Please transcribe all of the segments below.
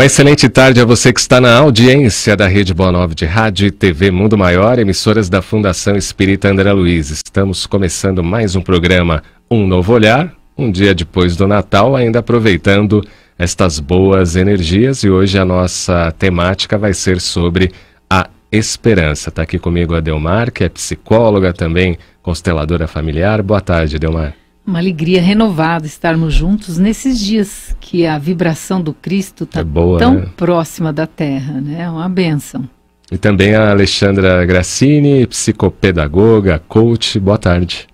Uma excelente tarde a você que está na audiência da Rede Boa Nova de Rádio e TV Mundo Maior, emissoras da Fundação Espírita André Luiz. Estamos começando mais um programa Um Novo Olhar, um dia depois do Natal, ainda aproveitando estas boas energias, e hoje a nossa temática vai ser sobre a esperança. Está aqui comigo a Delmar, que é psicóloga, também consteladora familiar. Boa tarde, Delmar. Uma alegria renovada estarmos juntos nesses dias que a vibração do Cristo está tão próxima da Terra, né? É uma bênção. E também a Alexandra Grassini, psicopedagoga, coach. Boa tarde.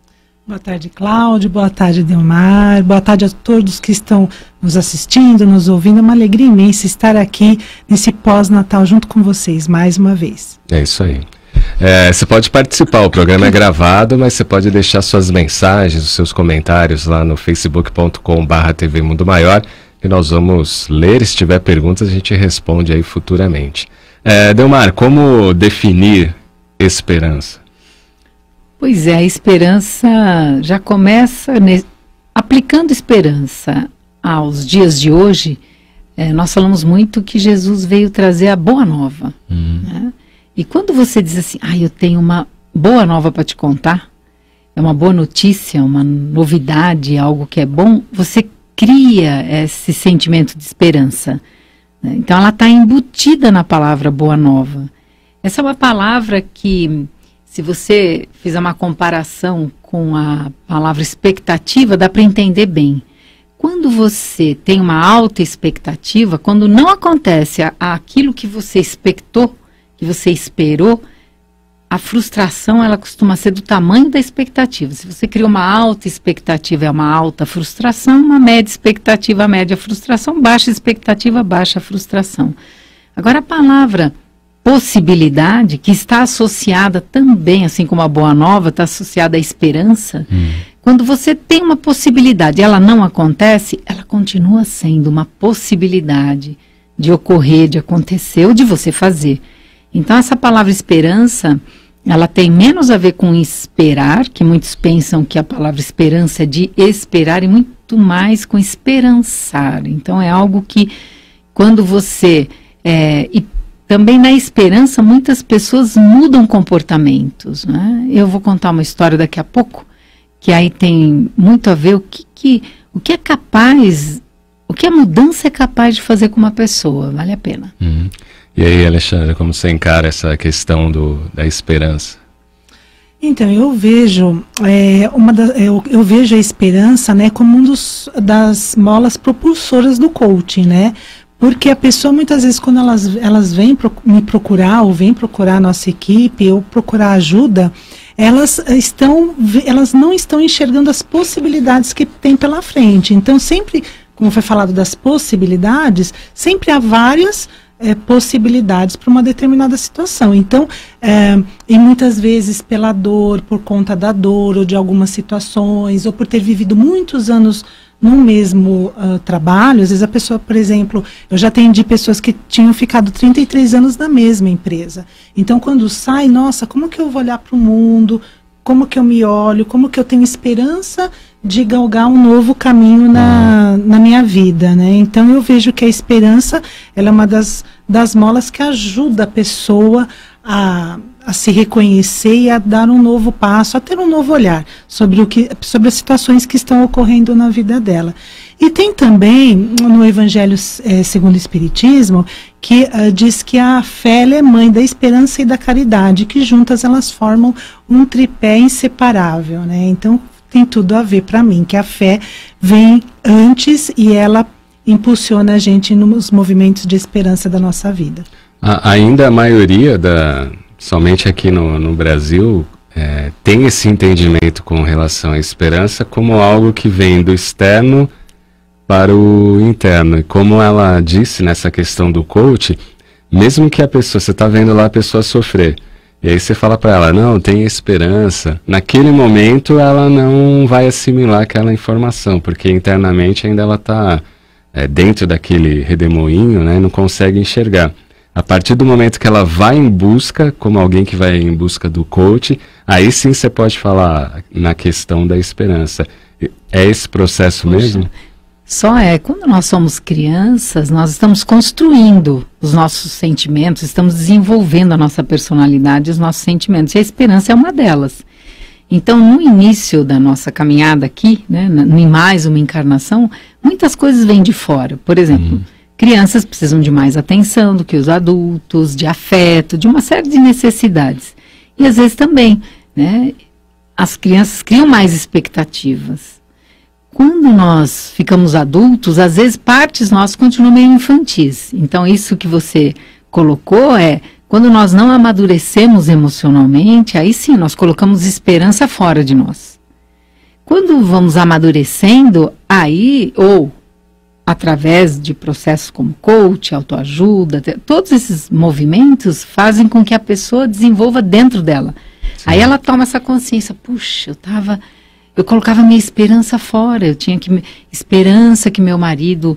Boa tarde, Cláudio. Boa tarde, Delmar. Boa tarde a todos que estão nos assistindo, nos ouvindo. É uma alegria imensa estar aqui nesse pós-Natal junto com vocês mais uma vez. É isso aí. Você pode participar, o programa é gravado, mas você pode deixar suas mensagens, os seus comentários lá no facebook.com/TV Mundo Maior, que nós vamos ler. Se tiver perguntas, a gente responde aí futuramente. Delmar, como definir esperança? Pois é, a esperança já começa aplicando esperança aos dias de hoje. Nós falamos muito que Jesus veio trazer a boa nova, né? E quando você diz assim, eu tenho uma boa nova para te contar, é uma boa notícia, uma novidade, algo que é bom, você cria esse sentimento de esperança, né? Então ela está embutida na palavra boa nova. Essa é uma palavra que, se você fizer uma comparação com a palavra expectativa, dá para entender bem. Quando você tem uma alta expectativa, quando não acontece aquilo que você expectou, que você esperou, a frustração ela costuma ser do tamanho da expectativa. Se você cria uma alta expectativa, é uma alta frustração, uma média expectativa, média frustração, baixa expectativa, baixa frustração. Agora a palavra possibilidade, que está associada também, assim como a boa nova, está associada à esperança, quando você tem uma possibilidade e ela não acontece, ela continua sendo uma possibilidade de ocorrer, de acontecer ou de você fazer. Então essa palavra esperança, ela tem menos a ver com esperar, que muitos pensam que a palavra esperança é de esperar, e muito mais com esperançar. Então é algo que quando você... e também na esperança muitas pessoas mudam comportamentos, né? Eu vou contar uma história daqui a pouco, que aí tem muito a ver o que é capaz, o que a mudança é capaz de fazer com uma pessoa, vale a pena. E aí, Alexandre, como você encara essa questão da esperança? Então, eu vejo eu vejo a esperança, né, como das molas propulsoras do coaching, né? Porque a pessoa, muitas vezes, quando elas vêm me procurar, ou vêm procurar a nossa equipe, ou procurar ajuda, elas não estão enxergando as possibilidades que tem pela frente. Então, sempre, como foi falado das possibilidades, sempre há várias possibilidades para uma determinada situação. Então, e muitas vezes pela dor, por conta da dor, ou de algumas situações, ou por ter vivido muitos anos no mesmo trabalho. Às vezes a pessoa, por exemplo, eu já atendi pessoas que tinham ficado 33 anos na mesma empresa. Então, quando sai, nossa, como que eu vou olhar para o mundo? Como que eu me olho? Como que eu tenho esperança de galgar um novo caminho na minha vida, né? Então, eu vejo que a esperança, ela é uma das molas que ajuda a pessoa a se reconhecer e a dar um novo passo, a ter um novo olhar sobre as situações que estão ocorrendo na vida dela. E tem também, no Evangelho segundo o Espiritismo, que diz que a fé ela é mãe da esperança e da caridade, que juntas elas formam um tripé inseparável, né? Então, tem tudo a ver para mim, que a fé vem antes e ela impulsiona a gente nos movimentos de esperança da nossa vida. Ainda a maioria, somente aqui no Brasil, tem esse entendimento com relação à esperança como algo que vem do externo para o interno. E como ela disse nessa questão do coach, mesmo que a pessoa, você está vendo lá a pessoa sofrer, e aí você fala para ela, não, tem esperança, naquele momento ela não vai assimilar aquela informação, porque internamente ainda ela está dentro daquele redemoinho, né, não consegue enxergar. A partir do momento que ela vai em busca, como alguém que vai em busca do coach, aí sim você pode falar na questão da esperança. É esse processo mesmo? Quando nós somos crianças, nós estamos construindo os nossos sentimentos, estamos desenvolvendo a nossa personalidade, os nossos sentimentos, e a esperança é uma delas. Então, no início da nossa caminhada aqui, né, em mais uma encarnação, muitas coisas vêm de fora. Por exemplo, crianças precisam de mais atenção do que os adultos, de afeto, de uma série de necessidades. E às vezes também, né, as crianças criam mais expectativas. Quando nós ficamos adultos, às vezes partes nossas continuam meio infantis. Então, isso que você colocou quando nós não amadurecemos emocionalmente, aí sim, nós colocamos esperança fora de nós. Quando vamos amadurecendo, aí, ou através de processos como coach, autoajuda, todos esses movimentos fazem com que a pessoa desenvolva dentro dela. Sim. Aí ela toma essa consciência, puxa, eu colocava minha esperança fora, eu tinha esperança que meu marido,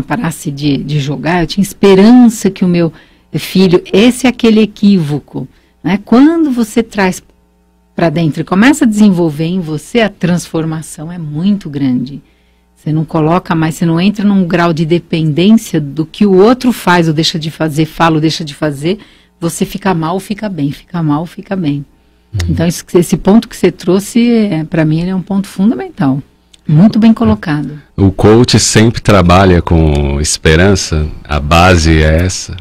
parasse de jogar, eu tinha esperança que o meu filho, esse é aquele equívoco, né? Quando você traz para dentro e começa a desenvolver em você, a transformação é muito grande. Você não coloca mais, você não entra num grau de dependência do que o outro faz ou deixa de fazer, fala ou deixa de fazer, você fica mal, fica bem, fica mal, fica bem. Então, esse ponto que você trouxe, para mim, ele é um ponto fundamental. Muito bem colocado. O coach sempre trabalha com esperança? A base é essa?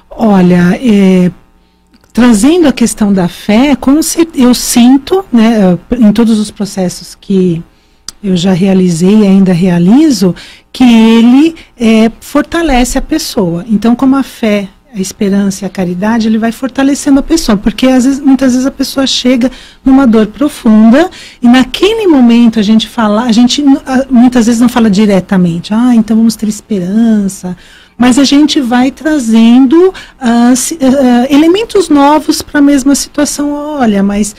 Olha, trazendo a questão da fé, eu sinto, né, em todos os processos que eu já realizei e ainda realizo, que ele fortalece a pessoa. Então, como a fé, a esperança e a caridade, ele vai fortalecendo a pessoa, porque muitas vezes a pessoa chega numa dor profunda e naquele momento a gente muitas vezes não fala diretamente, então vamos ter esperança, mas a gente vai trazendo elementos novos para a mesma situação. Olha, mas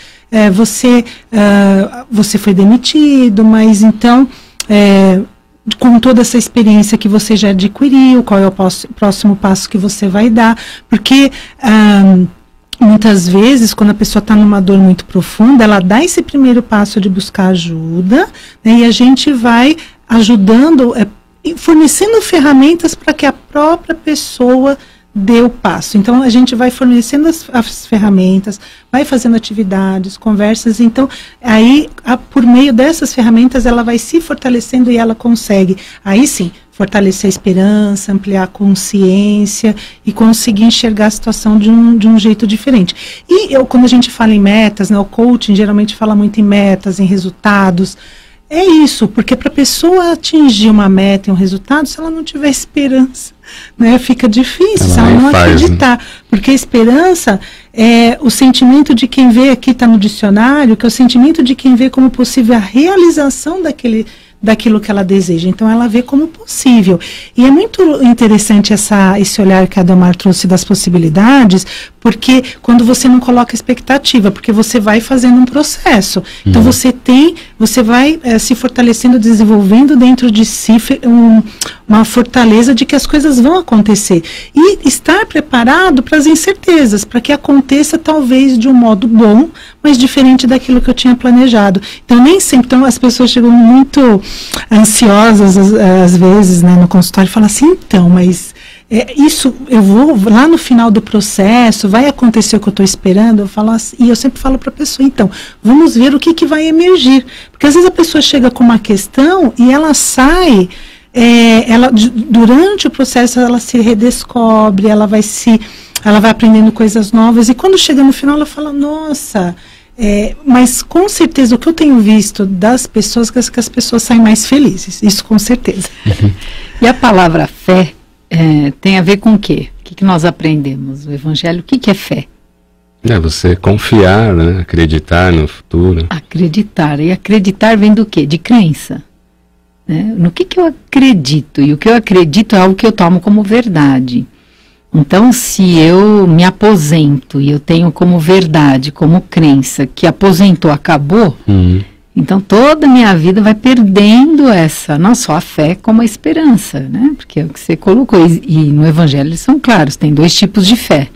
você foi demitido, mas então com toda essa experiência que você já adquiriu, qual é o próximo passo que você vai dar, porque muitas vezes, quando a pessoa está numa dor muito profunda, ela dá esse primeiro passo de buscar ajuda, né, e a gente vai ajudando, fornecendo ferramentas para que a própria pessoa dê o passo. Então, a gente vai fornecendo as ferramentas, vai fazendo atividades, conversas. Então, aí, por meio dessas ferramentas, ela vai se fortalecendo e ela consegue, aí sim, fortalecer a esperança, ampliar a consciência e conseguir enxergar a situação de um jeito diferente. E quando a gente fala em metas, né, o coaching geralmente fala muito em metas, em resultados. É isso, porque para a pessoa atingir uma meta e um resultado, se ela não tiver esperança, né, fica difícil, se ela não acreditar. Porque a esperança é o sentimento de quem vê, aqui está no dicionário, que é o sentimento de quem vê como possível a realização daquilo que ela deseja. Então, ela vê como possível. E é muito interessante esse olhar que a Adelmar trouxe das possibilidades, porque quando você não coloca expectativa, porque você vai fazendo um processo. Então, você vai se fortalecendo, desenvolvendo dentro de si uma fortaleza de que as coisas vão acontecer. E estar preparado para as incertezas, para que aconteça talvez de um modo bom, mas diferente daquilo que eu tinha planejado. Então, nem sempre, as pessoas chegam muito ansiosas, às vezes, né, no consultório, e falam assim, então, mas isso, eu vou lá no final do processo, vai acontecer o que eu estou esperando, eu falo assim, e eu sempre falo para a pessoa, então, vamos ver o que vai emergir. Porque às vezes a pessoa chega com uma questão e ela sai, durante o processo ela se redescobre, ela vai aprendendo coisas novas, e quando chega no final ela fala, nossa, mas com certeza o que eu tenho visto das pessoas, que as pessoas saem mais felizes, isso com certeza. E a palavra fé tem a ver com o quê? O que nós aprendemos? O Evangelho, o que é fé? É você confiar, né? Acreditar no futuro. Acreditar. E acreditar vem do quê? De crença. Né? No que eu acredito? E o que eu acredito é algo que eu tomo como verdade. Então, se eu me aposento e eu tenho como verdade, como crença, que aposentou, acabou, então toda a minha vida vai perdendo não só a fé, como a esperança, né? Porque é o que você colocou. E no Evangelho eles são claros, tem 2 tipos de fé,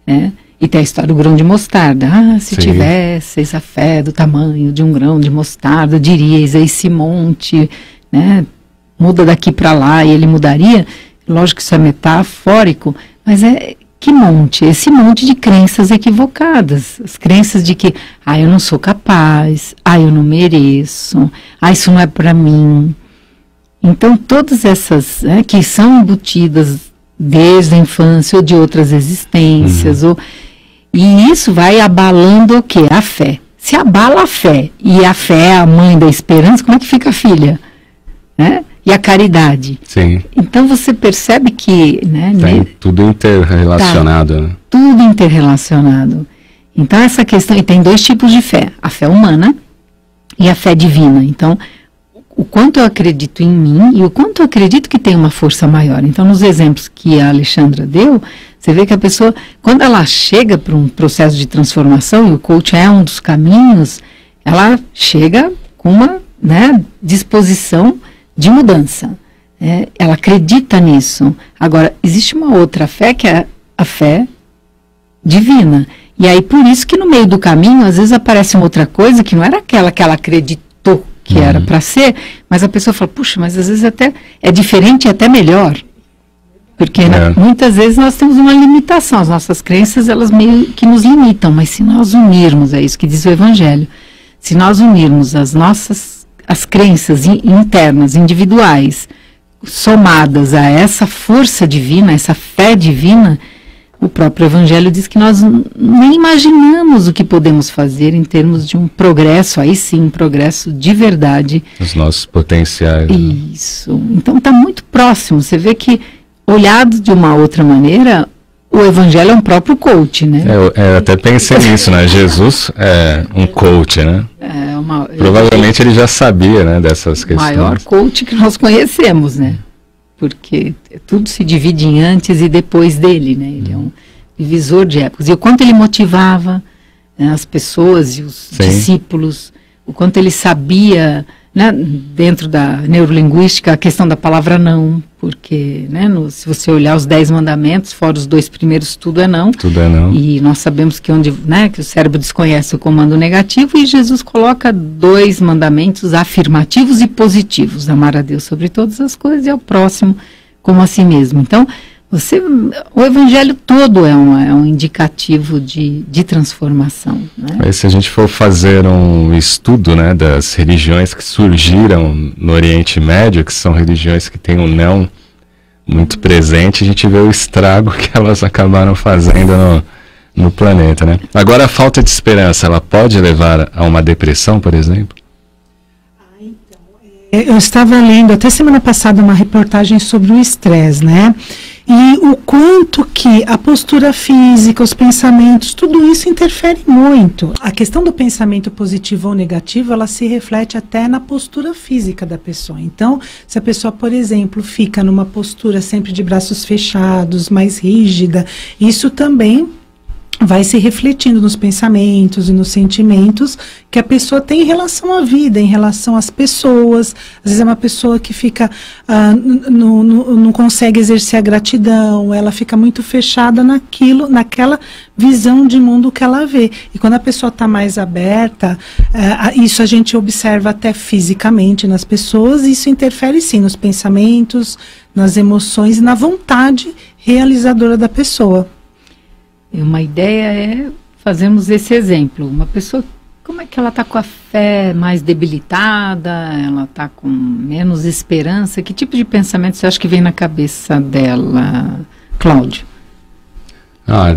né? E tem a história do grão de mostarda. Se Sim. tivesseis a fé do tamanho de um grão de mostarda, diríeis a esse monte, né, muda daqui para lá e ele mudaria, lógico que isso é metafórico, mas esse monte de crenças equivocadas, as crenças de que, eu não sou capaz, eu não mereço, isso não é para mim. Então, todas essas que são embutidas desde a infância ou de outras existências, e isso vai abalando o quê? A fé. Se abala a fé, e a fé é a mãe da esperança, como é que fica a filha? Né? E a caridade. Sim. Então você percebe que... Né, tudo interrelacionado. Né? Tudo interrelacionado. Então essa questão... E tem 2 tipos de fé. A fé humana e a fé divina. Então, o quanto eu acredito em mim e o quanto eu acredito que tem uma força maior. Então, nos exemplos que a Alexandra deu, você vê que a pessoa, quando ela chega para um processo de transformação, e o coach é um dos caminhos, ela chega com uma disposição de mudança. Ela acredita nisso. Agora, existe uma outra fé, que é a fé divina. E aí, por isso que no meio do caminho, às vezes aparece uma outra coisa que não era aquela que ela acreditou que era para ser, mas a pessoa fala, puxa, mas às vezes até é diferente e até melhor. Porque muitas vezes nós temos uma limitação, as nossas crenças, elas meio que nos limitam, mas se nós unirmos, é isso que diz o Evangelho, se nós unirmos as crenças internas, individuais, somadas a essa força divina, essa fé divina, o próprio Evangelho diz que nós nem imaginamos o que podemos fazer em termos de um progresso, aí sim, um progresso de verdade. Os nossos potenciais. Isso. Então está muito próximo. Você vê que, olhado de uma outra maneira, o Evangelho é um próprio coach, né? Eu até pensei nisso, né? Jesus é um coach, né? Provavelmente ele já sabia, né, dessas questões. O maior coach que nós conhecemos, né? Porque tudo se divide em antes e depois dele, né? Ele é um divisor de épocas. E o quanto ele motivava as pessoas e os discípulos, o quanto ele sabia, né, dentro da neurolinguística, a questão da palavra não, porque, né, se você olhar os 10 mandamentos, fora os 2 primeiros, tudo é não. Tudo é não. E nós sabemos que que o cérebro desconhece o comando negativo, e Jesus coloca 2 mandamentos afirmativos e positivos: amar a Deus sobre todas as coisas e ao próximo como a si mesmo. Então, o Evangelho todo é um indicativo de transformação. Né? Aí, se a gente for fazer um estudo, né, das religiões que surgiram no Oriente Médio, que são religiões que têm um não muito presente, a gente vê o estrago que elas acabaram fazendo no planeta. Né? Agora, a falta de esperança, ela pode levar a uma depressão, por exemplo? Eu estava lendo até semana passada uma reportagem sobre o estresse, né? E o quanto que a postura física, os pensamentos, tudo isso interfere muito. A questão do pensamento positivo ou negativo, ela se reflete até na postura física da pessoa. Então, se a pessoa, por exemplo, fica numa postura sempre de braços fechados, mais rígida, isso também vai se refletindo nos pensamentos e nos sentimentos que a pessoa tem em relação à vida, em relação às pessoas. Às vezes é uma pessoa que fica, não consegue exercer a gratidão, ela fica muito fechada naquela visão de mundo que ela vê. E quando a pessoa está mais aberta, isso a gente observa até fisicamente nas pessoas, e isso interfere sim nos pensamentos, nas emoções e na vontade realizadora da pessoa. Uma ideia é fazermos esse exemplo. Uma pessoa, como é que ela está com a fé mais debilitada? Ela está com menos esperança? Que tipo de pensamento você acha que vem na cabeça dela, Cláudio?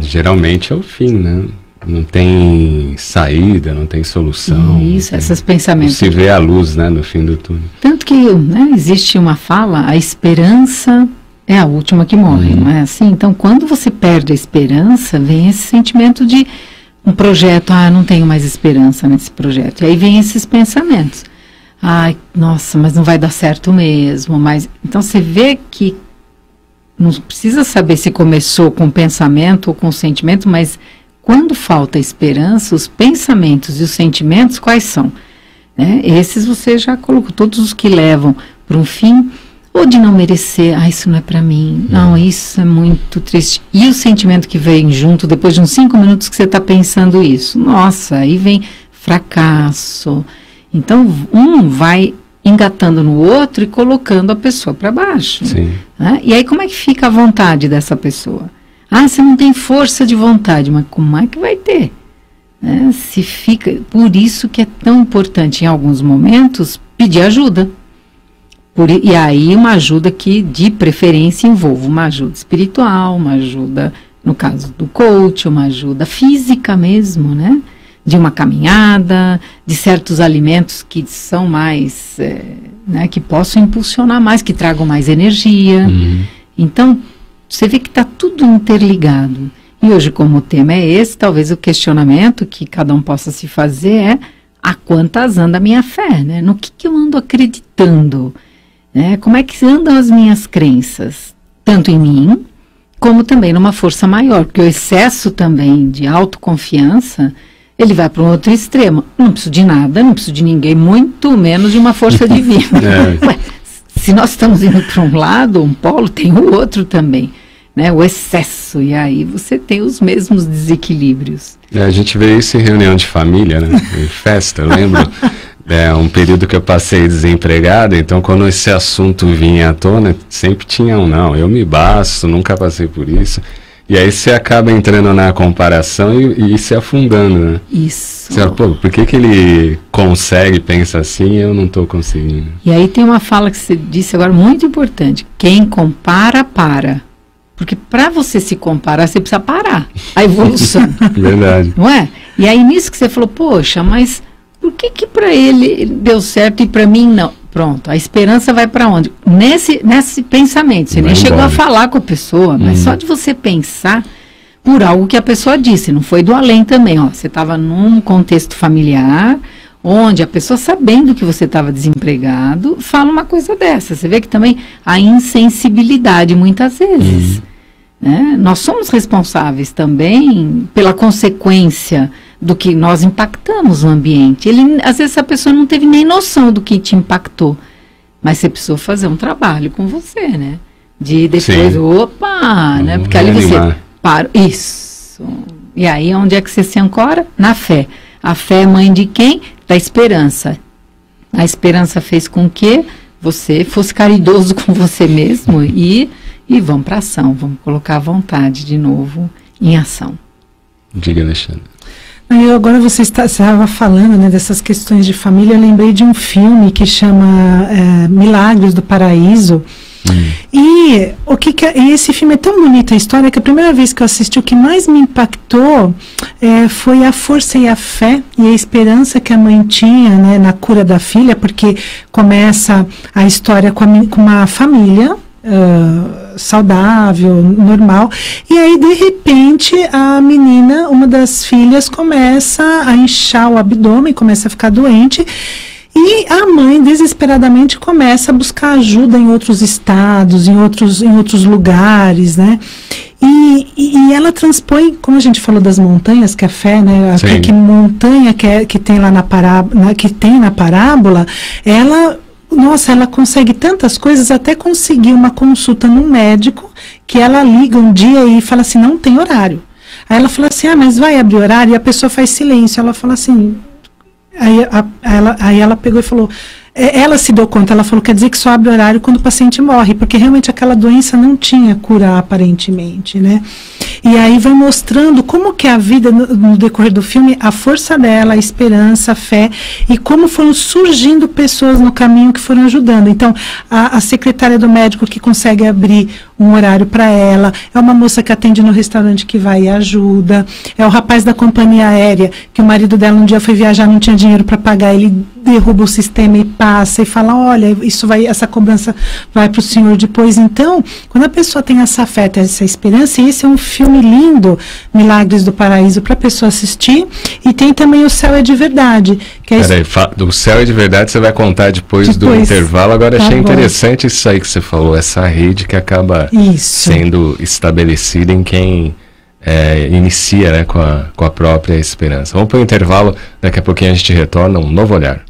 Geralmente é o fim, né? Não tem saída, não tem solução. Isso, esses pensamentos. Não se vê a luz, né, no fim do túnel. Tanto que, né, existe uma fala, a esperança é a última que morre, não é assim? Então, quando você perde a esperança, vem esse sentimento de um projeto, não tenho mais esperança nesse projeto. E aí vem esses pensamentos. Nossa, mas não vai dar certo mesmo. Então, você vê que não precisa saber se começou com pensamento ou com sentimento, mas quando falta esperança, os pensamentos e os sentimentos, quais são? Né? Esses você já colocou, todos os que levam para um fim, ou de não merecer, isso não é para mim, não, isso é muito triste. E o sentimento que vem junto, depois de uns 5 minutos que você está pensando isso, nossa, aí vem fracasso. Então, vai engatando no outro e colocando a pessoa para baixo. Sim. Né? E aí como é que fica a vontade dessa pessoa? Ah, você não tem força de vontade, mas como é que vai ter? Né? Se fica, por isso que é tão importante em alguns momentos pedir ajuda. E aí uma ajuda que de preferência envolva uma ajuda espiritual, uma ajuda, no caso do coach, uma ajuda física mesmo, né? De uma caminhada, de certos alimentos que são mais, né, que possam impulsionar mais, que tragam mais energia. Então, você vê que está tudo interligado. E hoje, como o tema é esse, talvez o questionamento que cada um possa se fazer é: a quantas anda a minha fé, né? No que eu ando acreditando? Né? Como é que andam as minhas crenças? Tanto em mim, como também numa força maior. Porque o excesso também de autoconfiança, ele vai para um outro extremo. Não preciso de nada, não preciso de ninguém, muito menos de uma força divina. Ué, se nós estamos indo para um lado, um polo, tem o outro também. Né? O excesso. E aí você tem os mesmos desequilíbrios. A gente vê isso em reunião de família, né? Em festa, eu lembro. Um período que eu passei desempregado, então quando esse assunto vinha à tona, sempre tinha não, eu me basto, nunca passei por isso. E aí você acaba entrando na comparação e se afundando, né? Isso. Você fala, pô, por que ele consegue, pensa assim e eu não estou conseguindo? E aí tem uma fala que você disse agora muito importante: quem compara, para. Porque para você se comparar, você precisa parar a evolução. Verdade. Não é? E aí nisso que você falou, poxa, mas por que para ele deu certo e para mim não? Pronto, a esperança vai para onde? Nesse pensamento. Você nem chegou a falar com a pessoa, mas só de você pensar por algo que a pessoa disse, não foi do além também. Ó, você estava num contexto familiar, onde a pessoa, sabendo que você estava desempregado, fala uma coisa dessa. Você vê que também a insensibilidade muitas vezes. Né? Nós somos responsáveis também pela consequência do que nós impactamos no ambiente. Às vezes a pessoa não teve nem noção do que te impactou, mas você precisou fazer um trabalho com você, né? De depois, opa, né? Porque ali você para. Isso. E aí onde é que você se ancora? Na fé. A fé é mãe de quem? Da esperança. A esperança fez com que você fosse caridoso com você mesmo e vamos para ação, vamos colocar a vontade de novo em ação. Diga, Alexandre. Agora você estava falando, né, dessas questões de família, eu lembrei de um filme que chama Milagres do Paraíso. E esse filme é tão bonito, a história, que a primeira vez que eu assisti, o que mais me impactou foi a força e a fé e a esperança que a mãe tinha, né, na cura da filha, porque começa a história com uma família saudável, normal, e aí de repente a menina, uma das filhas, começa a inchar o abdômen, começa a ficar doente, e a mãe desesperadamente começa a buscar ajuda em outros estados, em outros lugares, né? E ela transpõe, como a gente falou das montanhas, que a fé, né? Que montanha que tem lá na parábola, ela consegue tantas coisas, até conseguir uma consulta num médico, que ela liga um dia e fala assim, não tem horário. Aí ela fala assim, mas vai abrir horário? E a pessoa faz silêncio. Ela fala assim, aí ela pegou e falou, ela se deu conta, ela falou, quer dizer que só abre horário quando o paciente morre, porque realmente aquela doença não tinha cura aparentemente, né? E aí vai mostrando como que a vida, no decorrer do filme, a força dela, a esperança, a fé, e como foram surgindo pessoas no caminho que foram ajudando. Então, a secretária do médico que consegue abrir um horário para ela, é uma moça que atende no restaurante que vai e ajuda, é o rapaz da companhia aérea, que o marido dela um dia foi viajar, não tinha dinheiro para pagar, ele derruba o sistema e passa e fala, olha, essa cobrança vai para o senhor depois. Então, quando a pessoa tem essa fé, tem essa esperança, e esse é um filme lindo, Milagres do Paraíso, para a pessoa assistir, e tem também O Céu é de Verdade. Que Peraí, do Céu é de Verdade você vai contar depois do intervalo. Agora achei interessante isso aí que você falou, essa rede que acaba sendo estabelecida em quem inicia, né, com a própria esperança. Vamos para o intervalo, daqui a pouquinho a gente retorna, um novo olhar.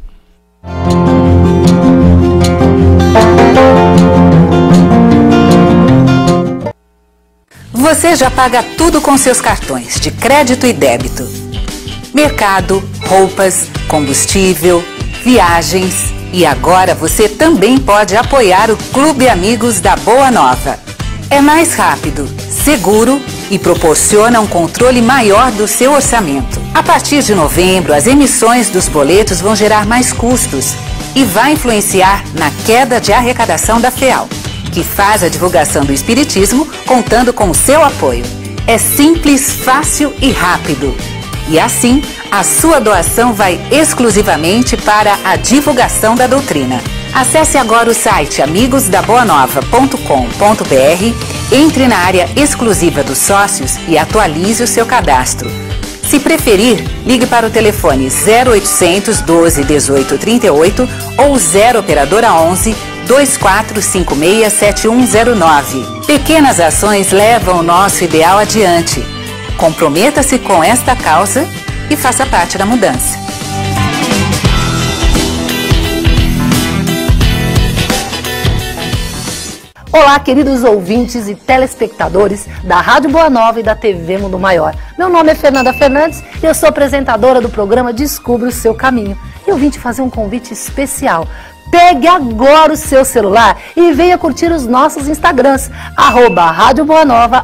Você já paga tudo com seus cartões de crédito e débito. Mercado, roupas, combustível, viagens, E agora você também pode apoiar o Clube Amigos da Boa Nova. É mais rápido, seguro e proporciona um controle maior do seu orçamento. A partir de novembro, as emissões dos boletos vão gerar mais custos e vai influenciar na queda de arrecadação da FEAL, que faz a divulgação do Espiritismo contando com o seu apoio. É simples, fácil e rápido. E assim, a sua doação vai exclusivamente para a divulgação da doutrina. Acesse agora o site amigosdaboanova.com.br, entre na área exclusiva dos sócios e atualize o seu cadastro. Se preferir, ligue para o telefone 0800 12 18 38 ou 0 operadora 11 2456 7109. Pequenas ações levam o nosso ideal adiante. Comprometa-se com esta causa e faça parte da mudança. Olá, queridos ouvintes e telespectadores da Rádio Boa Nova e da TV Mundo Maior. Meu nome é Fernanda Fernandes e eu sou apresentadora do programa Descubra o Seu Caminho. E eu vim te fazer um convite especial. Pegue agora o seu celular e venha curtir os nossos Instagrams, @Rádio Boa Nova,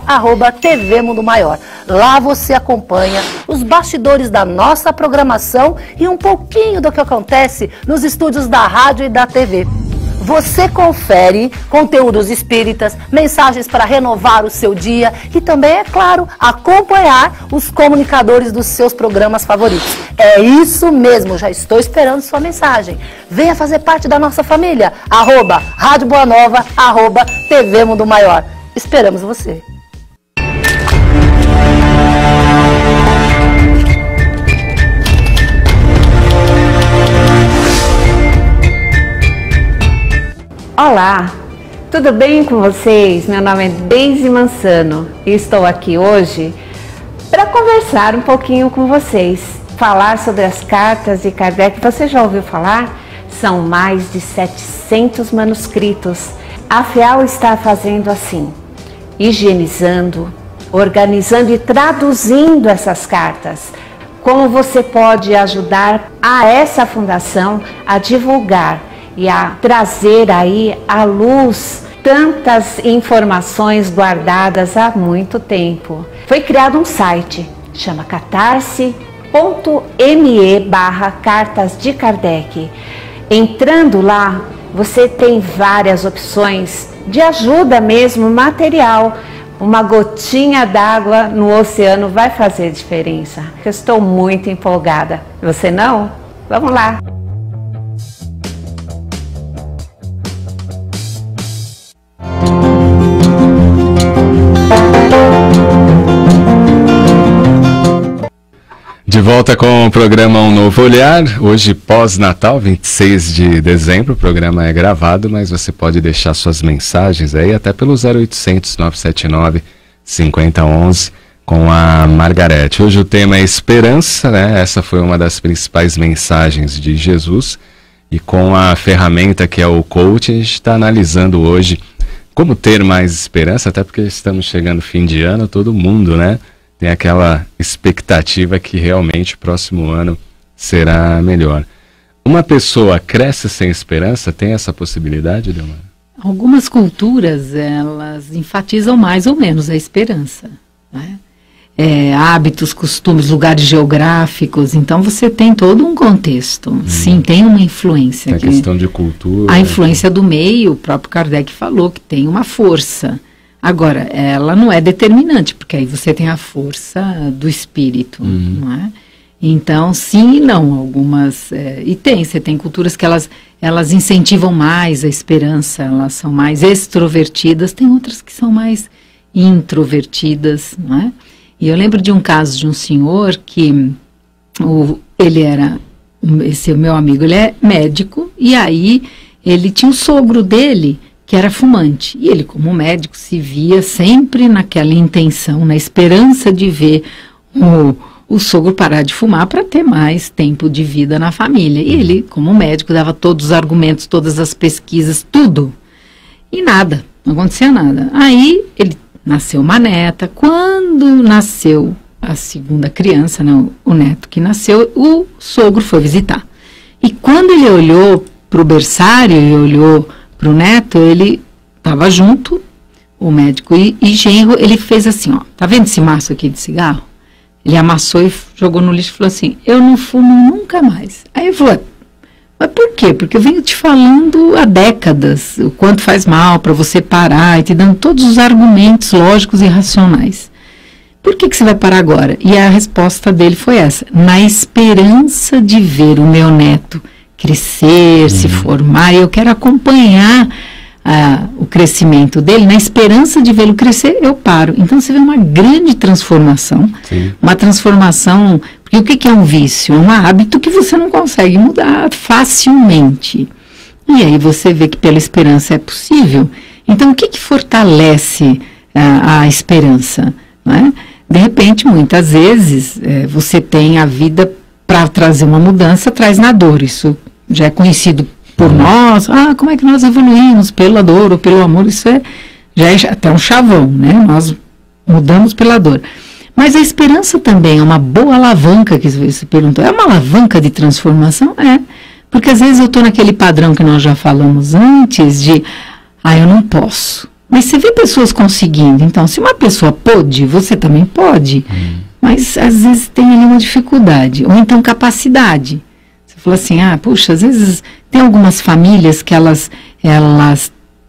@TV Mundo Maior. Lá você acompanha os bastidores da nossa programação e um pouquinho do que acontece nos estúdios da rádio e da TV. Você confere conteúdos espíritas, mensagens para renovar o seu dia e também, é claro, acompanhar os comunicadores dos seus programas favoritos. É isso mesmo, já estou esperando sua mensagem. Venha fazer parte da nossa família, @Rádio Boa Nova, @TV Mundo Maior. Esperamos você. Olá, tudo bem com vocês? Meu nome é Deise Mansano e estou aqui hoje para conversar um pouquinho com vocês, falar sobre as cartas de Kardec. Você já ouviu falar? São mais de 700 manuscritos. A FEAL está fazendo assim, higienizando, organizando e traduzindo essas cartas. Como você pode ajudar a essa fundação a divulgar e a trazer aí à luz tantas informações guardadas há muito tempo. Foi criado um site, chama catarse.me/cartas de Kardec. Entrando lá, você tem várias opções de ajuda mesmo, material. Uma gotinha d'água no oceano vai fazer diferença. Eu estou muito empolgada. Você não? Vamos lá! De volta com o programa Um Novo Olhar, hoje pós-Natal, 26 de dezembro, o programa é gravado, mas você pode deixar suas mensagens aí até pelo 0800 979 5011 com a Margarete. Hoje o tema é esperança, né? Essa foi uma das principais mensagens de Jesus e com a ferramenta que é o coaching, a gente está analisando hoje como ter mais esperança, até porque estamos chegando fim de ano, todo mundo, né? Tem aquela expectativa que realmente o próximo ano será melhor. Uma pessoa cresce sem esperança? Tem essa possibilidade, Delmar? Algumas culturas, elas enfatizam mais ou menos a esperança, né? Hábitos, costumes, lugares geográficos, então você tem todo um contexto. Sim, tem uma influência. Tem a questão de cultura. A influência do meio, o próprio Kardec falou que tem uma força. Agora, ela não é determinante, porque aí você tem a força do espírito, não é? Então, sim e não, algumas... você tem culturas que elas incentivam mais a esperança, elas são mais extrovertidas, tem outras que são mais introvertidas, não é? E eu lembro de um caso de um senhor que, esse meu amigo, ele é médico, e aí ele tinha um sogro dele, que era fumante. E ele, como médico, se via sempre naquela intenção, na esperança de ver o sogro parar de fumar para ter mais tempo de vida na família. E ele, como médico, dava todos os argumentos, todas as pesquisas, tudo. E nada, não acontecia nada. Aí ele nasceu uma neta. Quando nasceu a segunda criança, né, o neto que nasceu, o sogro foi visitar. E quando ele olhou para o berçário e olhou para o neto, ele estava junto, o médico e genro, ele fez assim, ó, tá vendo esse maço aqui de cigarro? Ele amassou e jogou no lixo e falou assim, eu não fumo nunca mais. Aí ele falou, mas por quê? Porque eu venho te falando há décadas o quanto faz mal para você parar e te dando todos os argumentos lógicos e racionais. Por que você vai parar agora? E a resposta dele foi essa, na esperança de ver o meu neto crescer, se formar, eu quero acompanhar o crescimento dele, na esperança de vê-lo crescer, eu paro. Então você vê uma grande transformação, uma transformação, porque o que é um vício? É um hábito que você não consegue mudar facilmente. E aí você vê que pela esperança é possível. Então o que fortalece a esperança? Não é? De repente, muitas vezes, você tem a vida para trazer uma mudança, traz na dor. Isso já é conhecido por nós. Como é que nós evoluímos? Pela dor ou pelo amor? Isso já é até um chavão, né? Nós mudamos pela dor. Mas a esperança também é uma boa alavanca, que você perguntou. É uma alavanca de transformação? É. Porque às vezes eu estou naquele padrão que nós já falamos antes de, eu não posso. Mas você vê pessoas conseguindo. Então, se uma pessoa pôde, você também pode. Mas às vezes tem ali uma dificuldade. Ou então capacidade. Você falou assim, puxa, às vezes tem algumas famílias que elas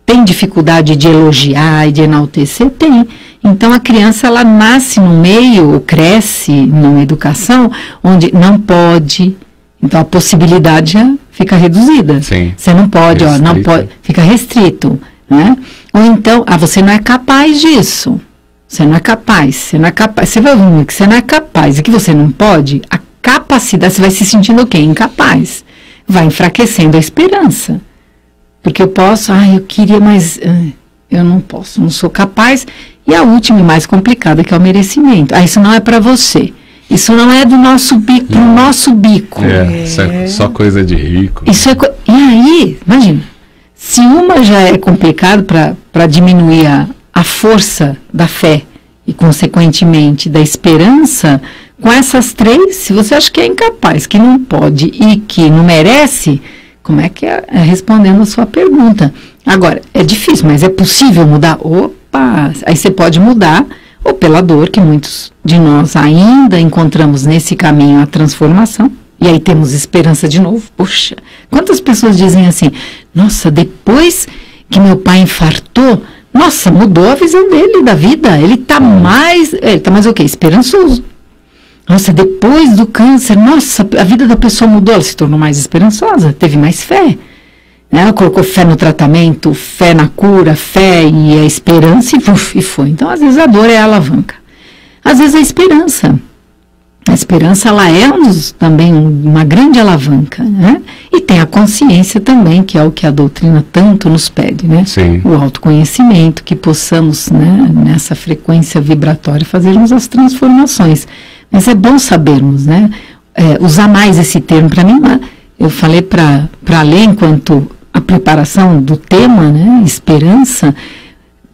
têm dificuldade de elogiar e de enaltecer. Tem. Então a criança, ela nasce no meio, ou cresce numa educação onde não pode. Então a possibilidade já fica reduzida. Sim. Você não pode, não pode, fica restrito, né? Ou então, você não é capaz disso. Você não é capaz, Você vai ouvir que você não é capaz e que você não pode, a capacidade, você vai se sentindo o quê? Incapaz. Vai enfraquecendo a esperança. Porque eu posso, eu queria, mas eu não posso, não sou capaz. E a última e mais complicada, que é o merecimento. Isso não é para você. Isso não é do nosso bico, pro nosso bico. Isso é só coisa de rico. E aí, imagina, se uma já é complicado para diminuir a força da fé e, consequentemente, da esperança, com essas três, se você acha que é incapaz, que não pode e que não merece, como é que é respondendo a sua pergunta? Agora, é difícil, mas é possível mudar? Opa! Aí você pode mudar, ou pela dor, que muitos de nós ainda encontramos nesse caminho a transformação. E aí temos esperança de novo. Poxa, quantas pessoas dizem assim, nossa, depois que meu pai infartou, nossa, mudou a visão dele da vida. Ele está mais o quê? Esperançoso. Nossa, depois do câncer, nossa, a vida da pessoa mudou, ela se tornou mais esperançosa, teve mais fé. Ela colocou fé no tratamento, fé na cura, fé e a esperança e foi. Então, às vezes a dor é a alavanca. Às vezes a esperança. A esperança, ela é também uma grande alavanca, né? E tem a consciência também, que é o que a doutrina tanto nos pede, né? Sim. O autoconhecimento, que possamos, né, nessa frequência vibratória, fazermos as transformações. Mas é bom sabermos, né? Usar mais esse termo. Para mim, eu falei para ler enquanto a preparação do tema, né? Esperança.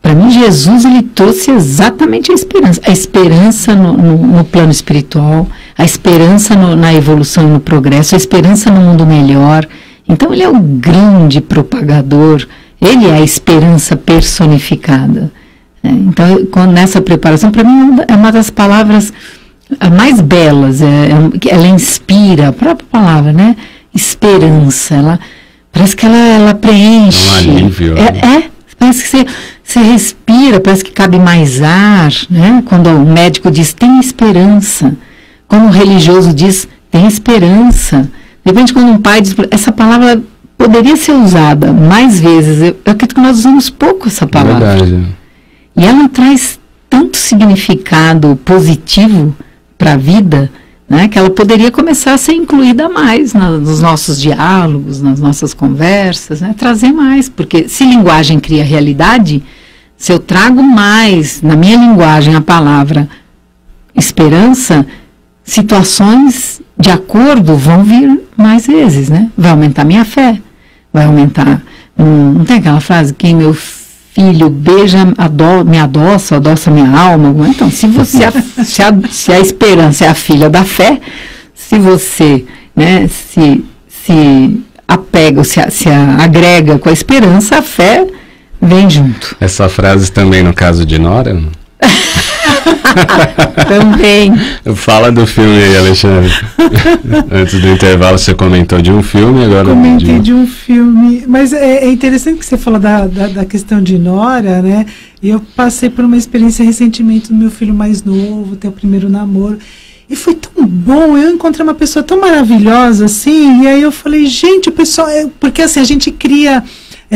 Para mim, Jesus, ele trouxe exatamente a esperança. A esperança no plano espiritual, a esperança na evolução e no progresso, a esperança no mundo melhor. Então, ele é o grande propagador, ele é a esperança personificada. Então, nessa preparação, para mim, é uma das palavras mais belas. Ela inspira, a própria palavra, né? Esperança. Parece que ela preenche. Um alívio. Parece que você respira, parece que cabe mais ar, né? Quando o médico diz, tem esperança. Quando o religioso diz, tem esperança. De repente, quando um pai diz, essa palavra poderia ser usada mais vezes. Eu acredito que nós usamos pouco essa palavra. Verdade. E ela traz tanto significado positivo para a vida, né, que ela poderia começar a ser incluída mais nos nossos diálogos, nas nossas conversas, né, trazer mais, porque se linguagem cria realidade, se eu trago mais na minha linguagem a palavra esperança, situações de acordo vão vir mais vezes, né? Vai aumentar minha fé, vai aumentar, não tem aquela frase, quem meu filho beija, me adoça minha alma. Então, se a esperança é a filha da fé, se você, né, se apega, se agrega com a esperança, a fé vem junto. Essa frase também no caso de Nora? Também. Fala do filme aí, Alexandre. Antes do intervalo você comentou de um filme, agora... Comentei de um filme, mas é interessante que você falou da questão de Nora, né? E eu passei por uma experiência recentemente do meu filho mais novo, ter o primeiro namoro, e foi tão bom, eu encontrei uma pessoa tão maravilhosa, assim, e aí eu falei, gente, o pessoal... porque assim, a gente cria...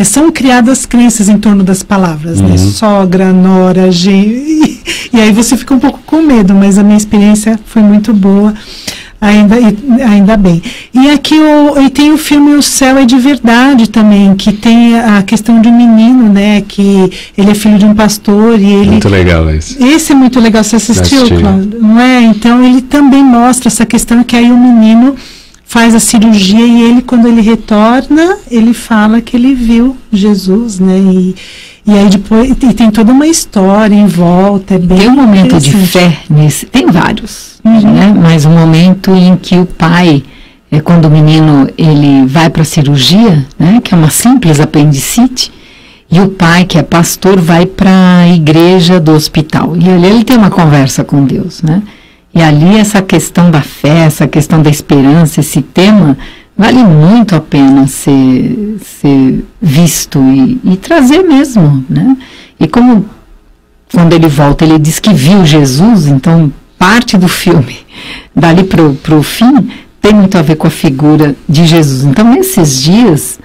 são criadas crenças em torno das palavras, né? Sogra, nora, genro, e aí você fica um pouco com medo, mas a minha experiência foi muito boa, ainda bem. E aqui e tem o filme O Céu é de Verdade também, que tem a questão de um menino, né? Que ele é filho de um pastor e ele... Muito legal esse. Esse é muito legal, você assistiu, Cláudio? Não é? Então ele também mostra essa questão que aí o menino faz a cirurgia e ele, quando ele retorna, ele fala que ele viu Jesus, né? E aí depois tem toda uma história em volta. Tem um momento de fé nesse, tem vários, né? Mas um momento em que o pai, quando o menino ele vai para a cirurgia, né? Que é uma simples apendicite, e o pai, que é pastor, vai para a igreja do hospital. E ali ele tem uma conversa com Deus, né? E ali essa questão da fé, essa questão da esperança, esse tema, vale muito a pena ser visto e trazer mesmo, né? E como quando ele volta, ele diz que viu Jesus, então parte do filme, dali pro fim, tem muito a ver com a figura de Jesus. Então, nesses dias,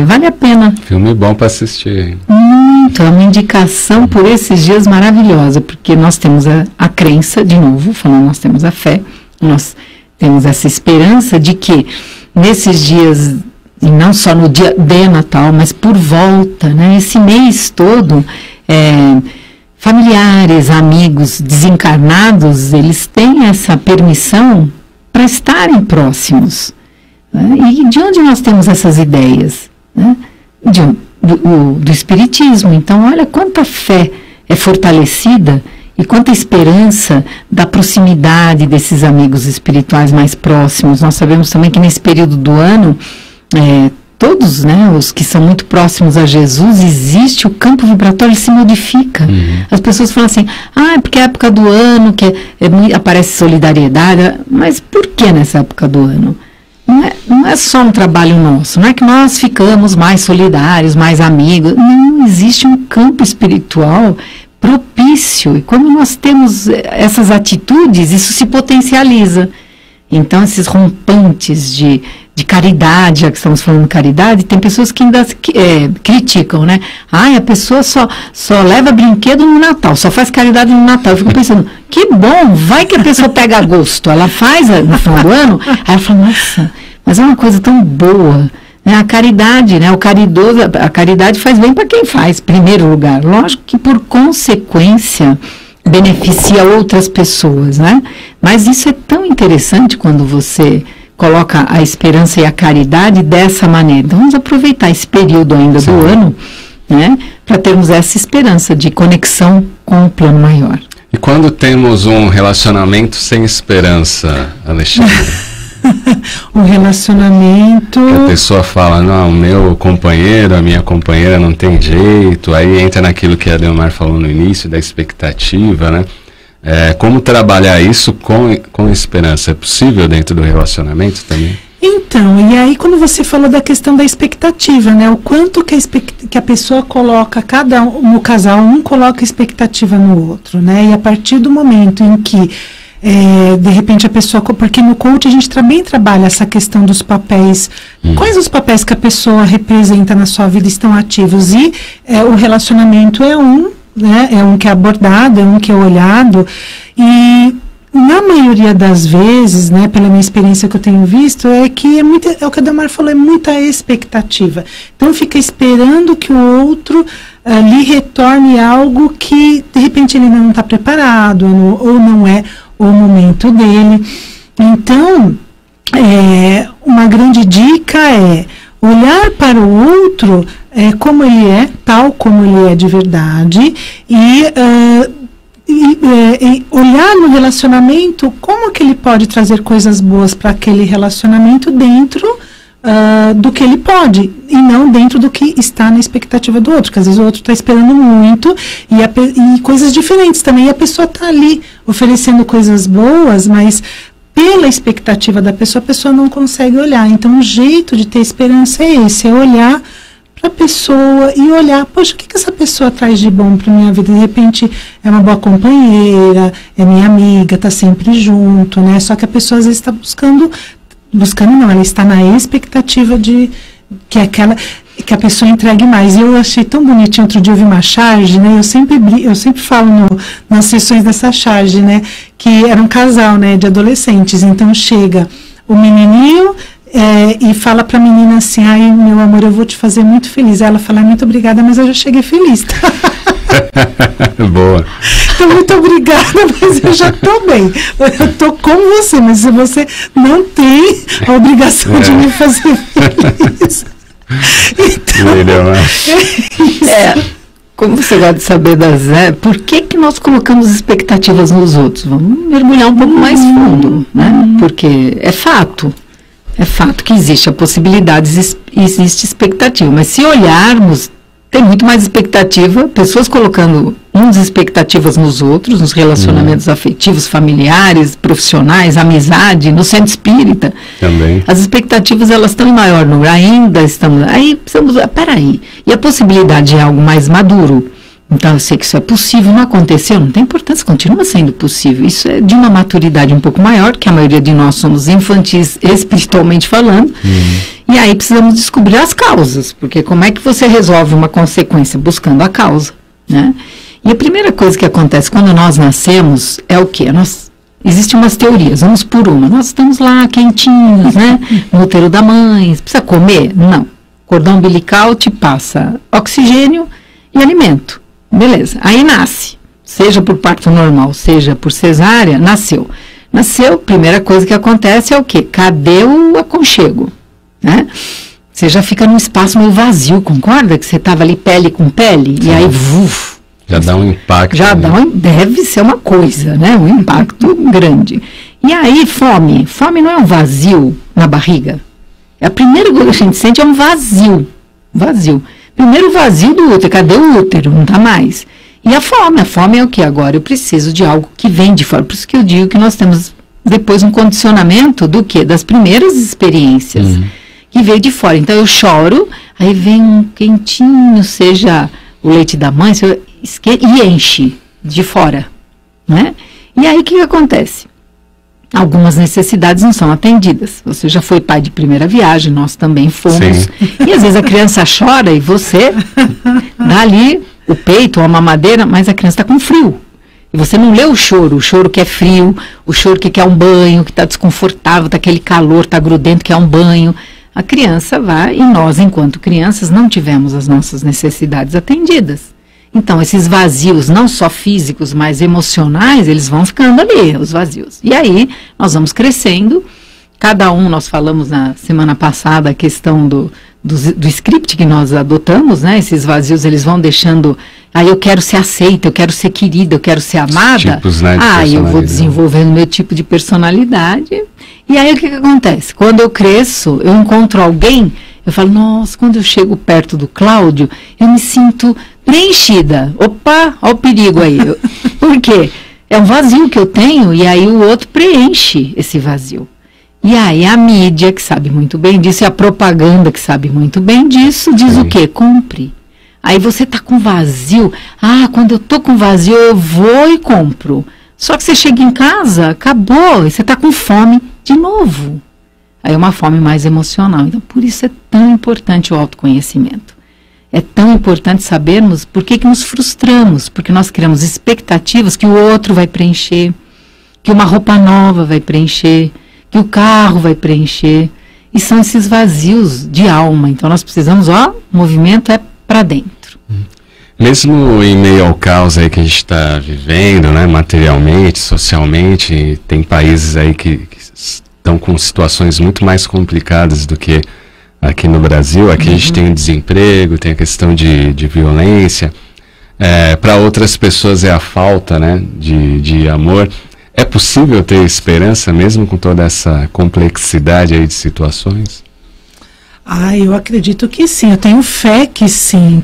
vale a pena. Filme bom para assistir. Muito, é uma indicação por esses dias maravilhosa, porque nós temos a crença, de novo, falando, nós temos a fé, nós temos essa esperança de que nesses dias, e não só no dia de Natal, mas por volta, né, esse mês todo, familiares, amigos desencarnados, eles têm essa permissão para estarem próximos. Né? E de onde nós temos essas ideias? Né? Do Espiritismo. Então, olha quanta fé é fortalecida e quanta esperança da proximidade desses amigos espirituais mais próximos. Nós sabemos também que nesse período do ano, todos, né, os que são muito próximos a Jesus, existe o campo vibratório, ele se modifica. As pessoas falam assim, é porque é a época do ano que aparece solidariedade, mas por que nessa época do ano? Não é só um trabalho nosso, não é que nós ficamos mais solidários, mais amigos, não, existe um campo espiritual propício, e quando nós temos essas atitudes, isso se potencializa. Então, esses rompantes de caridade, já que estamos falando de caridade, tem pessoas que ainda criticam, né? A pessoa só leva brinquedo no Natal, só faz caridade no Natal. Eu fico pensando, que bom, vai que a pessoa pega gosto. Ela faz no final do ano, aí ela fala, nossa, mas é uma coisa tão boa. Né? A caridade, né? O caridoso, a caridade faz bem para quem faz, em primeiro lugar. Lógico que por consequência beneficia outras pessoas, né? Mas isso é tão interessante quando você coloca a esperança e a caridade dessa maneira. Então, vamos aproveitar esse período ainda do ano, né, para termos essa esperança de conexão com o plano maior. E quando temos um relacionamento sem esperança, Alexandre? Um relacionamento... Que a pessoa fala, não, meu companheiro, a minha companheira não tem jeito, aí entra naquilo que a Delmar falou no início, da expectativa, né? Como trabalhar isso com esperança? É possível dentro do relacionamento também? Então, e aí quando você falou da questão da expectativa, né? O quanto que a pessoa coloca, no casal, um coloca expectativa no outro, né? E a partir do momento em que, de repente a pessoa, porque no coach a gente também trabalha essa questão dos papéis, quais os papéis que a pessoa representa na sua vida estão ativos, e o relacionamento é né, é um que é abordado, é um que é olhado, e na maioria das vezes, né, pela minha experiência que eu tenho visto, é o que a Delmar falou, é muita expectativa. Então fica esperando que o outro lhe retorne algo que de repente ele não está preparado, ou não é o momento dele. Então, uma grande dica é olhar para o outro como ele é, tal como ele é de verdade, e olhar no relacionamento como que ele pode trazer coisas boas para aquele relacionamento dentro do que ele pode, e não dentro do que está na expectativa do outro, porque às vezes o outro está esperando muito, e coisas diferentes também, e a pessoa está ali oferecendo coisas boas, mas pela expectativa da pessoa, a pessoa não consegue olhar. Então o jeito de ter esperança é esse, é olhar para a pessoa e olhar, poxa, o que essa pessoa traz de bom para minha vida? De repente é uma boa companheira, é minha amiga, está sempre junto, né? Só que a pessoa às vezes está buscando não, ela está na expectativa de que a pessoa entregue mais. E eu achei tão bonitinho, outro dia eu vi uma charge, né? Eu sempre falo nas sessões dessa charge, né? Que era um casal, né? De adolescentes. Então chega o menininho e fala pra menina assim, ai, meu amor, eu vou te fazer muito feliz. Ela fala, muito obrigada, mas eu já cheguei feliz, tá? Boa. Então, muito obrigada, mas eu já estou bem. Eu estou com você, mas você não tem a obrigação de me fazer feliz. Então, como você gosta de saber por que nós colocamos expectativas nos outros? Vamos mergulhar um pouco mais fundo, né? Porque é fato que existe a possibilidade, existe expectativa, mas se olharmos, tem muito mais expectativa, pessoas colocando umas expectativas nos outros, nos relacionamentos afetivos, familiares, profissionais, amizade, no centro espírita. Também. As expectativas, elas estão em maior número, ainda estamos... Aí precisamos... Peraí. E a possibilidade é algo mais maduro. Então, eu sei que isso é possível, não aconteceu, não tem importância, continua sendo possível. Isso é de uma maturidade um pouco maior, que a maioria de nós somos infantis, espiritualmente falando. E aí precisamos descobrir as causas, porque como é que você resolve uma consequência? Buscando a causa, né? E a primeira coisa que acontece quando nós nascemos é o quê? Existem umas teorias, vamos por uma. Nós estamos lá quentinhos, né? No útero da mãe, precisa comer? Não. O cordão umbilical te passa oxigênio e alimento. Beleza. Aí nasce, seja por parto normal, seja por cesárea, nasceu. Nasceu, primeira coisa que acontece é o quê? Cadê o aconchego? Né? Você já fica num espaço meio vazio, concorda? Que você estava ali pele com pele, e aí, já dá um impacto. Deve ser uma coisa, né? Um impacto grande. E aí, fome. Fome não é um vazio na barriga. A primeira coisa que a gente sente é um vazio. Vazio. Primeiro o vazio do útero. Cadê o útero? Não está mais. E a fome. A fome é o que? Agora eu preciso de algo que vem de fora. Por isso que eu digo que nós temos depois um condicionamento do quê? Das primeiras experiências. Que veio de fora. Então eu choro, aí vem um quentinho, seja o leite da mãe, e enche de fora, né? E aí o que acontece? Algumas necessidades não são atendidas. Você já foi pai de primeira viagem, nós também fomos. Sim. E às vezes a criança chora e você dá ali o peito ou a mamadeira, mas a criança está com frio. E você não lê o choro que é frio, o choro que quer um banho, que está desconfortável, está aquele calor, está grudento, quer um banho. A criança vai, e nós, enquanto crianças, não tivemos as nossas necessidades atendidas. Então, esses vazios, não só físicos, mas emocionais, eles vão ficando ali, os vazios. E aí, nós vamos crescendo, cada um, nós falamos na semana passada a questão do script que nós adotamos, né? Esses vazios, eles vão deixando, eu quero ser aceita, eu quero ser querida, eu quero ser amada. Tipos, né, eu vou desenvolvendo meu tipo de personalidade. E aí, o que acontece? Quando eu cresço, eu encontro alguém, eu falo, nossa, quando eu chego perto do Cláudio, eu me sinto preenchida. Opa, olha o perigo aí. Por quê? É um vazio que eu tenho e aí o outro preenche esse vazio. E aí a mídia, que sabe muito bem disso, e a propaganda, que sabe muito bem disso, diz o quê? Compre. Aí você está com vazio. Quando eu estou com vazio, eu vou e compro. Só que você chega em casa, acabou, e você está com fome de novo. Aí é uma fome mais emocional. Então, por isso é tão importante o autoconhecimento. É tão importante sabermos por que nos frustramos, porque nós criamos expectativas que o outro vai preencher, que uma roupa nova vai preencher, que o carro vai preencher. E são esses vazios de alma. Então, nós precisamos, o movimento é para dentro. Mesmo em meio ao caos aí que a gente está vivendo, né, materialmente, socialmente, tem países aí que estão com situações muito mais complicadas do que aqui no Brasil. Aqui a gente tem desemprego, tem a questão de violência. Para outras pessoas é a falta, né, de amor. É possível ter esperança mesmo com toda essa complexidade aí de situações? Eu acredito que sim, eu tenho fé que sim.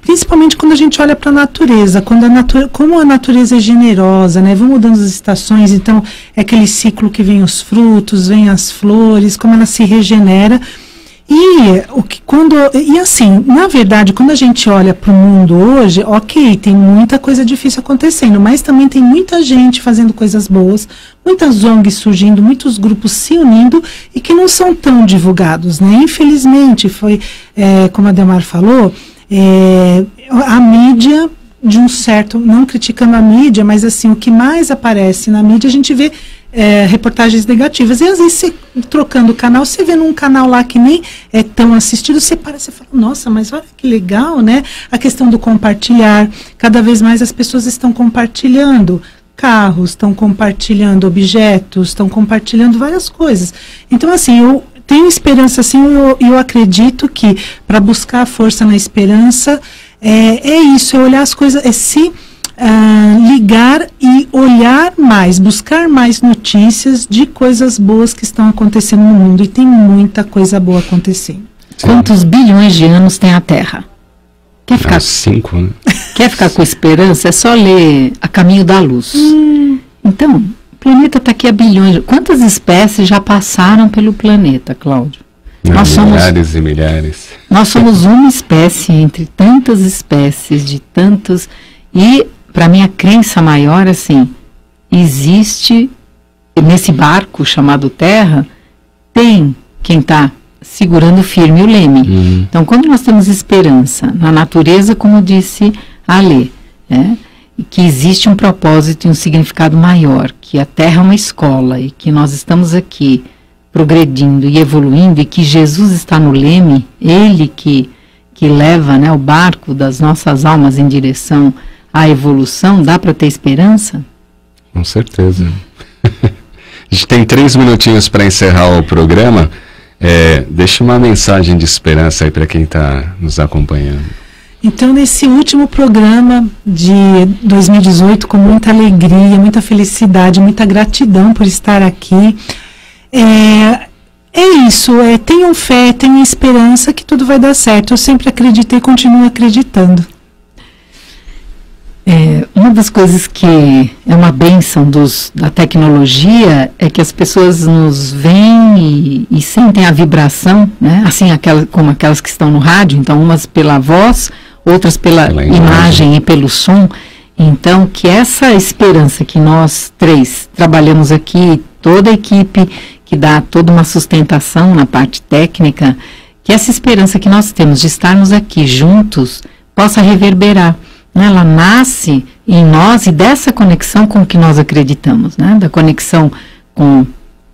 Principalmente quando a gente olha para a natureza, como a natureza é generosa, né? Vão mudando as estações, então é aquele ciclo que vem os frutos, vem as flores, como ela se regenera. E assim, na verdade, quando a gente olha para o mundo hoje, ok, tem muita coisa difícil acontecendo, mas também tem muita gente fazendo coisas boas, muitas ONGs surgindo, muitos grupos se unindo e que não são tão divulgados, né? Infelizmente, como a Demar falou, a mídia, de um certo, não criticando a mídia, mas assim, o que mais aparece na mídia, a gente vê reportagens negativas, e às vezes você, trocando o canal, você vê num canal lá que nem é tão assistido, você para, você fala, nossa, mas olha que legal, né? A questão do compartilhar, cada vez mais as pessoas estão compartilhando carros, estão compartilhando objetos, estão compartilhando várias coisas. Então, assim, eu tenho esperança, assim, eu acredito que para buscar a força na esperança, é isso, é olhar as coisas, ligar e olhar mais, buscar mais notícias de coisas boas que estão acontecendo no mundo, e tem muita coisa boa acontecendo. Sim. Quantos bilhões de anos tem a Terra? Quer ficar 5, né? Quer ficar com esperança? É só ler A Caminho da Luz. Então, o planeta está aqui há bilhões. Quantas espécies já passaram pelo planeta, Cláudio? Milhares e milhares. Nós somos uma espécie entre tantas espécies, de tantos. E, para mim, a crença maior, assim, existe nesse barco chamado Terra, tem quem está segurando firme o leme. Então, quando nós temos esperança na natureza, como disse a Lê, que existe um propósito e um significado maior, que a Terra é uma escola e que nós estamos aqui progredindo e evoluindo, e que Jesus está no leme, Ele que leva, né, o barco das nossas almas em direção à evolução, dá para ter esperança? Com certeza. A gente tem 3 minutinhos para encerrar o programa. Deixa uma mensagem de esperança aí para quem está nos acompanhando. Então, nesse último programa de 2018, com muita alegria, muita felicidade, muita gratidão por estar aqui, isso, tenham fé, tenham esperança que tudo vai dar certo. Eu sempre acreditei e continuo acreditando. Uma das coisas que é uma bênção da tecnologia é que as pessoas nos veem e sentem a vibração, né? Assim, como aquelas que estão no rádio, então umas pela voz, outras pela imagem e pelo som. Então, que essa esperança que nós 3 trabalhamos aqui, toda a equipe que dá toda uma sustentação na parte técnica, que essa esperança que nós temos de estarmos aqui juntos possa reverberar. Ela nasce em nós e dessa conexão com o que nós acreditamos, né? Da conexão com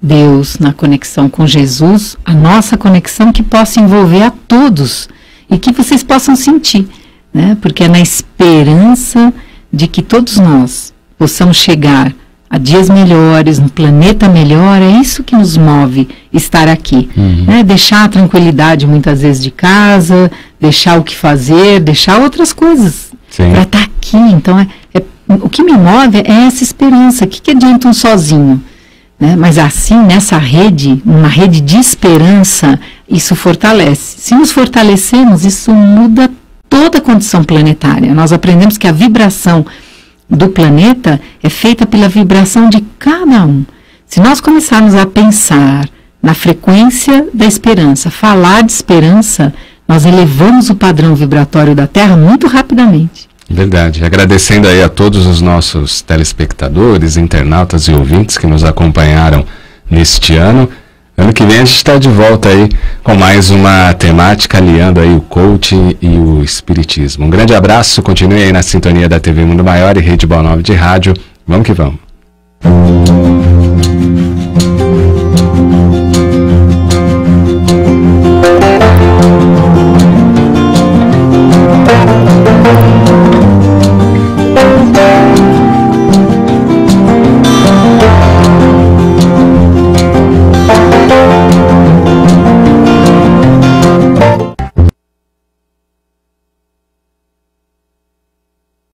Deus, na conexão com Jesus, a nossa conexão que possa envolver a todos e que vocês possam sentir, né? Porque é na esperança de que todos nós possamos chegar a dias melhores, um planeta melhor, é isso que nos move estar aqui, né? Deixar a tranquilidade muitas vezes de casa, deixar o que fazer, deixar outras coisas para estar aqui. Então, o que me move é essa esperança. O que adianta um sozinho? Né? Mas assim, nessa rede, uma rede de esperança, isso fortalece. Se nos fortalecemos, isso muda toda a condição planetária. Nós aprendemos que a vibração do planeta é feita pela vibração de cada um. Se nós começarmos a pensar na frequência da esperança, falar de esperança, nós elevamos o padrão vibratório da Terra muito rapidamente. Verdade. Agradecendo aí a todos os nossos telespectadores, internautas e ouvintes que nos acompanharam neste ano. Ano que vem a gente está de volta aí com mais uma temática aliando aí o coaching e o espiritismo. Um grande abraço, continue aí na sintonia da TV Mundo Maior e Rede Boa Nova de Rádio. Vamos que vamos.